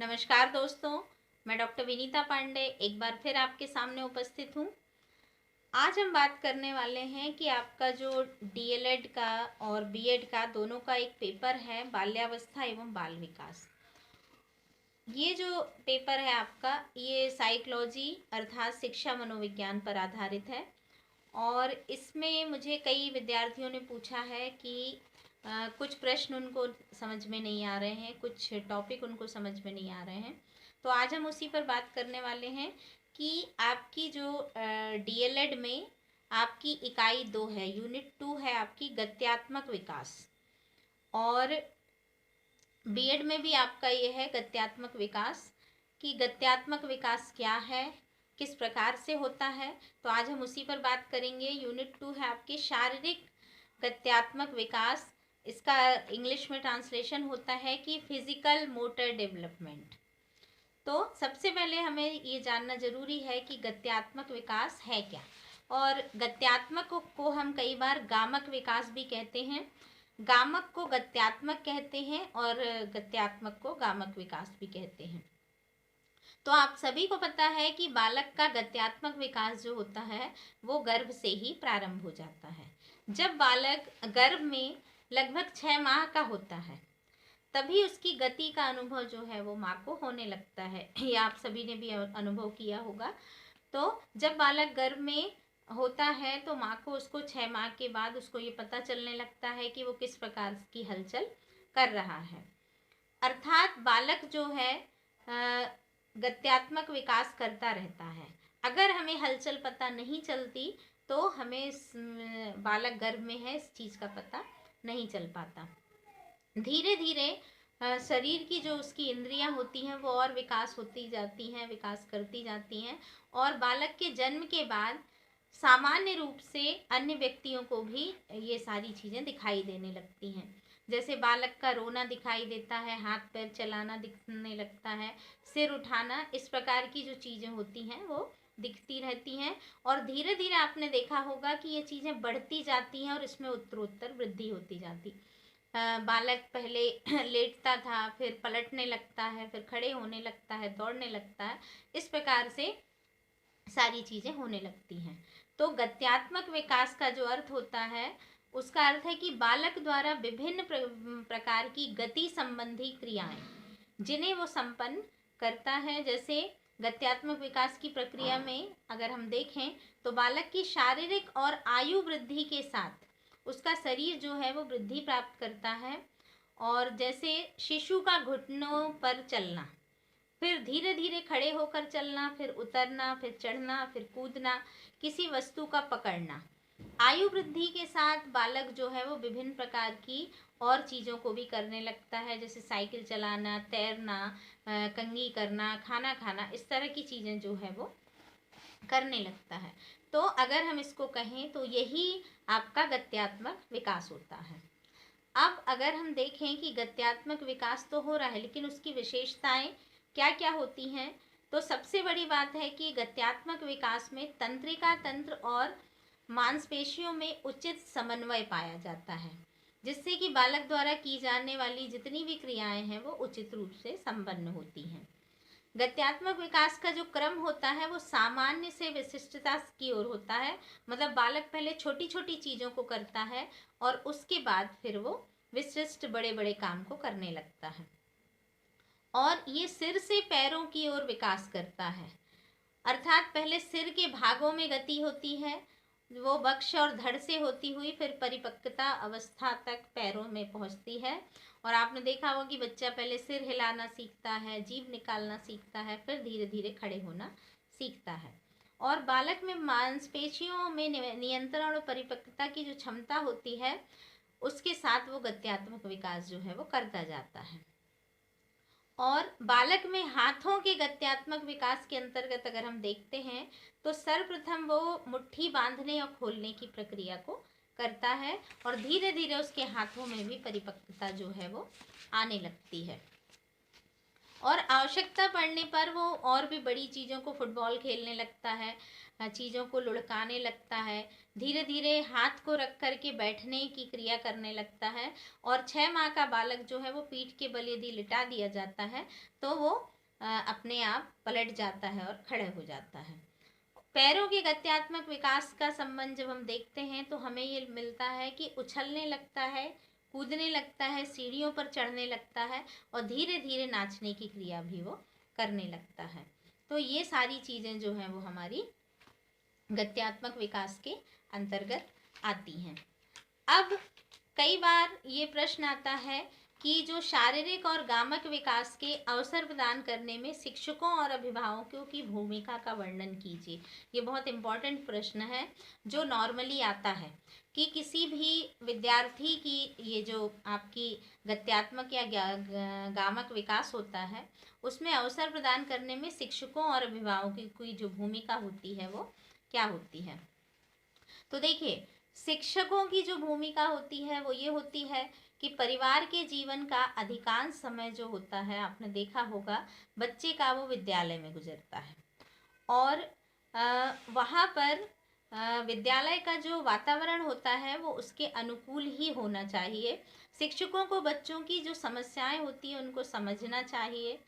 नमस्कार दोस्तों, मैं डॉक्टर विनीता पांडे एक बार फिर आपके सामने उपस्थित हूँ। आज हम बात करने वाले हैं कि आपका जो डीएलएड का और बीएड का दोनों का एक पेपर है, बाल्यावस्था एवं बाल विकास। ये जो पेपर है आपका, ये साइकोलॉजी अर्थात शिक्षा मनोविज्ञान पर आधारित है और इसमें मुझे कई विद्यार्थियों ने पूछा है कि कुछ प्रश्न उनको समझ में नहीं आ रहे हैं, कुछ टॉपिक उनको समझ में नहीं आ रहे हैं। तो आज हम उसी पर बात करने वाले हैं कि आपकी जो डीएलएड में आपकी इकाई 2 है, यूनिट 2 है आपकी गत्यात्मक विकास, और बीएड में भी आपका ये है गत्यात्मक विकास। कि गत्यात्मक विकास क्या है, किस प्रकार से होता है, तो आज हम उसी पर बात करेंगे। यूनिट 2 है आपकी शारीरिक गत्यात्मक विकास। इसका इंग्लिश में ट्रांसलेशन होता है कि फिजिकल मोटर डेवलपमेंट। तो सबसे पहले हमें ये जानना जरूरी है कि गत्यात्मक विकास है क्या। और गत्यात्मक को हम कई बार गामक विकास भी कहते हैं, गामक को गत्यात्मक कहते हैं और गत्यात्मक को गामक विकास भी कहते हैं। तो आप सभी को पता है कि बालक का गत्यात्मक विकास जो होता है वो गर्भ से ही प्रारंभ हो जाता है। जब बालक गर्भ में लगभग 6 माह का होता है तभी उसकी गति का अनुभव जो है वो माँ को होने लगता है। ये आप सभी ने भी अनुभव किया होगा। तो जब बालक गर्भ में होता है तो माँ को उसको 6 माह के बाद उसको ये पता चलने लगता है कि वो किस प्रकार की हलचल कर रहा है। अर्थात बालक जो है गत्यात्मक विकास करता रहता है। अगर हमें हलचल पता नहीं चलती तो हमें बालक गर्भ में है इस चीज़ का पता नहीं चल पाता। धीरे धीरे शरीर की जो उसकी इंद्रियां होती हैं वो और विकास होती जाती हैं, विकास करती जाती हैं, और बालक के जन्म के बाद सामान्य रूप से अन्य व्यक्तियों को भी ये सारी चीज़ें दिखाई देने लगती हैं। जैसे बालक का रोना दिखाई देता है, हाथ पैर चलाना दिखने लगता है, सिर उठाना, इस प्रकार की जो चीज़ें होती हैं वो दिखती रहती हैं। और धीरे धीरे आपने देखा होगा कि ये चीज़ें बढ़ती जाती हैं और इसमें उत्तरोत्तर वृद्धि होती जाती। बालक पहले लेटता था, फिर पलटने लगता है, फिर खड़े होने लगता है, दौड़ने लगता है, इस प्रकार से सारी चीज़ें होने लगती हैं। तो गत्यात्मक विकास का जो अर्थ होता है उसका अर्थ है कि बालक द्वारा विभिन्न प्रकार की गति संबंधी क्रियाएं जिन्हें वो संपन्न करता है। जैसे गत्यात्मक विकास की प्रक्रिया में अगर हम देखें तो बालक की शारीरिक और आयु वृद्धि के साथ उसका शरीर जो है वो वृद्धि प्राप्त करता है। और जैसे शिशु का घुटनों पर चलना, फिर धीरे धीरे खड़े होकर चलना, फिर उतरना, फिर चढ़ना, फिर कूदना, किसी वस्तु का पकड़ना। आयु वृद्धि के साथ बालक जो है वो विभिन्न प्रकार की और चीज़ों को भी करने लगता है, जैसे साइकिल चलाना, तैरना, कंघी करना, खाना खाना, इस तरह की चीज़ें जो है वो करने लगता है। तो अगर हम इसको कहें तो यही आपका गत्यात्मक विकास होता है। अब अगर हम देखें कि गत्यात्मक विकास तो हो रहा है लेकिन उसकी विशेषताएं क्या क्या होती हैं, तो सबसे बड़ी बात है कि गत्यात्मक विकास में तंत्रिका तंत्र और मांसपेशियों में उचित समन्वय पाया जाता है, जिससे कि बालक द्वारा की जाने वाली जितनी भी क्रियाएं हैं वो उचित रूप से संपन्न होती हैं। गत्यात्मक विकास का जो क्रम होता है वो सामान्य से विशिष्टता की ओर होता है। मतलब बालक पहले छोटी छोटी चीज़ों को करता है और उसके बाद फिर वो विशिष्ट बड़े बड़े काम को करने लगता है। और ये सिर से पैरों की ओर विकास करता है। अर्थात पहले सिर के भागों में गति होती है, वो वक्ष और धड़ से होती हुई फिर परिपक्वता अवस्था तक पैरों में पहुंचती है। और आपने देखा होगा कि बच्चा पहले सिर हिलाना सीखता है, जीभ निकालना सीखता है, फिर धीरे धीरे खड़े होना सीखता है। और बालक में मांसपेशियों में नियंत्रण और परिपक्वता की जो क्षमता होती है उसके साथ वो गत्यात्मक विकास जो है वो करता जाता है। और बालक में हाथों के गत्यात्मक विकास के अंतर्गत अगर हम देखते हैं तो सर्वप्रथम वो मुट्ठी बांधने और खोलने की प्रक्रिया को करता है और धीरे धीरे उसके हाथों में भी परिपक्वता जो है वो आने लगती है। और आवश्यकता पड़ने पर वो और भी बड़ी चीज़ों को फुटबॉल खेलने लगता है, चीज़ों को लुढ़काने लगता है, धीरे धीरे हाथ को रख कर के बैठने की क्रिया करने लगता है। और 6 माह का बालक जो है वो पीठ के बल यदि लिटा दिया जाता है तो वो अपने आप पलट जाता है और खड़े हो जाता है। पैरों के गत्यात्मक विकास का संबंध जब हम देखते हैं तो हमें ये मिलता है कि उछलने लगता है, कूदने लगता है, सीढ़ियों पर चढ़ने लगता है और धीरे धीरे नाचने की क्रिया भी वो करने लगता है। तो ये सारी चीज़ें जो हैं वो हमारी गत्यात्मक विकास के अंतर्गत आती हैं। अब कई बार ये प्रश्न आता है कि जो शारीरिक और गामक विकास के अवसर प्रदान करने में शिक्षकों और अभिभावकों की भूमिका का वर्णन कीजिए। ये बहुत इम्पोर्टेंट प्रश्न है जो नॉर्मली आता है कि किसी भी विद्यार्थी की ये जो आपकी गत्यात्मक या गामक विकास होता है उसमें अवसर प्रदान करने में शिक्षकों और अभिभावकों की जो भूमिका होती है वो क्या होती है। तो देखिए, शिक्षकों की जो भूमिका होती है वो ये होती है कि परिवार के जीवन का अधिकांश समय जो होता है आपने देखा होगा बच्चे का वो विद्यालय में गुजरता है और वहाँ पर विद्यालय का जो वातावरण होता है वो उसके अनुकूल ही होना चाहिए। शिक्षकों को बच्चों की जो समस्याएं होती हैं उनको समझना चाहिए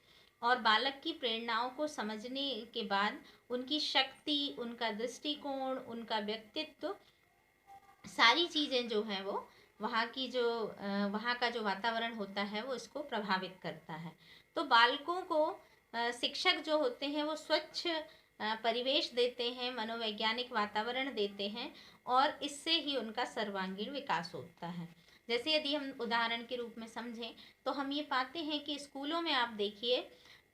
और बालक की प्रेरणाओं को समझने के बाद उनकी शक्ति, उनका दृष्टिकोण, उनका व्यक्तित्व, सारी चीज़ें जो हैं वो वहाँ की जो वहाँ का जो वातावरण होता है वो इसको प्रभावित करता है। तो बालकों को शिक्षक जो होते हैं वो स्वच्छ परिवेश देते हैं, मनोवैज्ञानिक वातावरण देते हैं और इससे ही उनका सर्वांगीण विकास होता है। जैसे यदि हम उदाहरण के रूप में समझें तो हम ये पाते हैं कि स्कूलों में आप देखिए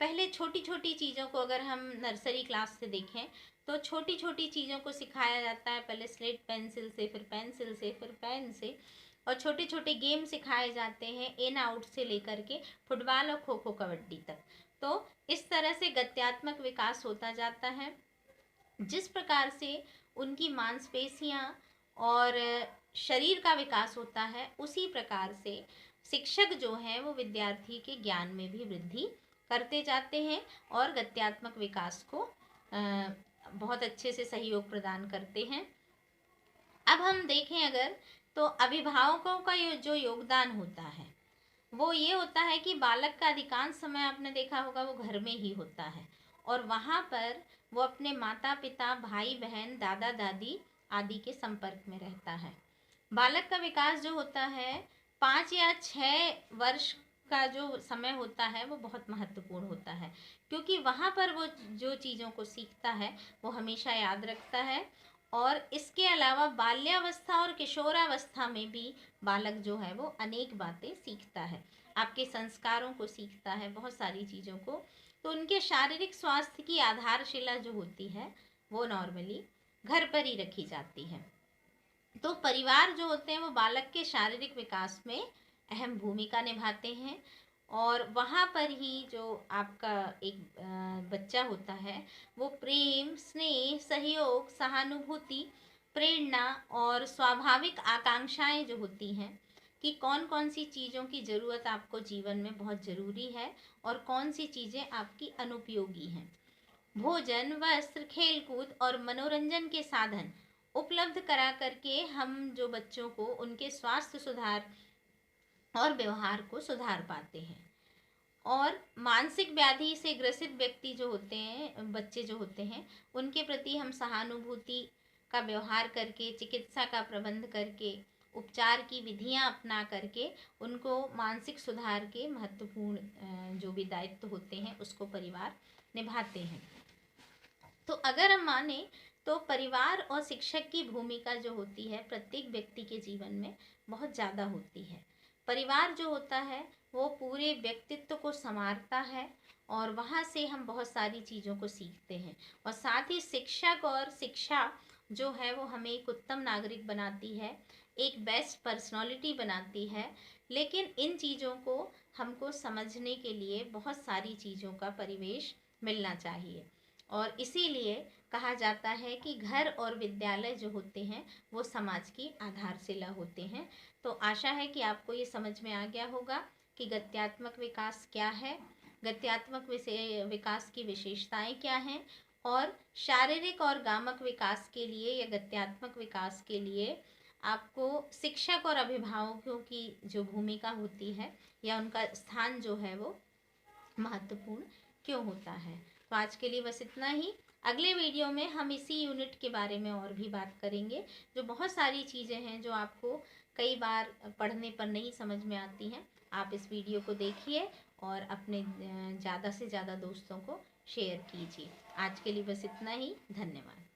पहले छोटी छोटी चीज़ों को अगर हम नर्सरी क्लास से देखें तो छोटी छोटी चीज़ों को सिखाया जाता है, पहले स्लेट पेंसिल से, फिर पेंसिल से, फिर पेन से, और छोटे छोटे गेम सिखाए जाते हैं इन आउट से लेकर के फुटबॉल और खो खो कबड्डी तक। तो इस तरह से गत्यात्मक विकास होता जाता है। जिस प्रकार से उनकी मांसपेशियां और शरीर का विकास होता है उसी प्रकार से शिक्षक जो हैं वो विद्यार्थी के ज्ञान में भी वृद्धि करते जाते हैं और गत्यात्मक विकास को बहुत अच्छे से सहयोग प्रदान करते हैं। अब हम देखें अगर तो अभिभावकों का जो योगदान होता है वो ये होता है कि बालक का अधिकांश समय आपने देखा होगा वो घर में ही होता है और वहाँ पर वो अपने माता पिता, भाई बहन, दादा दादी आदि के संपर्क में रहता है। बालक का विकास जो होता है 5 या 6 वर्ष का जो समय होता है वो बहुत महत्वपूर्ण होता है क्योंकि वहाँ पर वो जो चीज़ों को सीखता है वो हमेशा याद रखता है। और इसके अलावा बाल्यावस्था और किशोरावस्था में भी बालक जो है वो अनेक बातें सीखता है, आपके संस्कारों को सीखता है, बहुत सारी चीज़ों को। तो उनके शारीरिक स्वास्थ्य की आधारशिला जो होती है वो नॉर्मली घर पर ही रखी जाती है। तो परिवार जो होते हैं वो बालक के शारीरिक विकास में अहम भूमिका निभाते हैं और वहाँ पर ही जो आपका एक बच्चा होता है वो प्रेम, स्नेह, सहयोग, सहानुभूति, प्रेरणा और स्वाभाविक आकांक्षाएं जो होती हैं कि कौन कौन सी चीज़ों की ज़रूरत आपको जीवन में बहुत ज़रूरी है और कौन सी चीज़ें आपकी अनुपयोगी हैं। भोजन, वस्त्र, खेलकूद और मनोरंजन के साधन उपलब्ध करा करके हम जो बच्चों को उनके स्वास्थ्य सुधार और व्यवहार को सुधार पाते हैं। और मानसिक व्याधि से ग्रसित व्यक्ति जो होते हैं, बच्चे जो होते हैं, उनके प्रति हम सहानुभूति का व्यवहार करके, चिकित्सा का प्रबंध करके, उपचार की विधियां अपना करके उनको मानसिक सुधार के महत्वपूर्ण जो भी दायित्व होते हैं उसको परिवार निभाते हैं। तो अगर हम माने तो परिवार और शिक्षक की भूमिका जो होती है प्रत्येक व्यक्ति के जीवन में बहुत ज़्यादा होती है। परिवार जो होता है वो पूरे व्यक्तित्व को संवारता है और वहाँ से हम बहुत सारी चीज़ों को सीखते हैं और साथ ही शिक्षक और शिक्षा जो है वो हमें एक उत्तम नागरिक बनाती है, एक बेस्ट पर्सनालिटी बनाती है। लेकिन इन चीज़ों को हमको समझने के लिए बहुत सारी चीज़ों का परिवेश मिलना चाहिए और इसीलिए कहा जाता है कि घर और विद्यालय जो होते हैं वो समाज की आधारशिला होते हैं। तो आशा है कि आपको ये समझ में आ गया होगा कि गत्यात्मक विकास क्या है गत्यात्मक विकास की विशेषताएं क्या हैं, और शारीरिक और गामक विकास के लिए या गत्यात्मक विकास के लिए आपको शिक्षक और अभिभावकों की जो भूमिका होती है या उनका स्थान जो है वो महत्वपूर्ण क्यों होता है। तो आज के लिए बस इतना ही। अगले वीडियो में हम इसी यूनिट के बारे में और भी बात करेंगे, जो बहुत सारी चीज़ें हैं जो आपको कई बार पढ़ने पर नहीं समझ में आती हैं। आप इस वीडियो को देखिए और अपने ज़्यादा से ज़्यादा दोस्तों को शेयर कीजिए। आज के लिए बस इतना ही। धन्यवाद।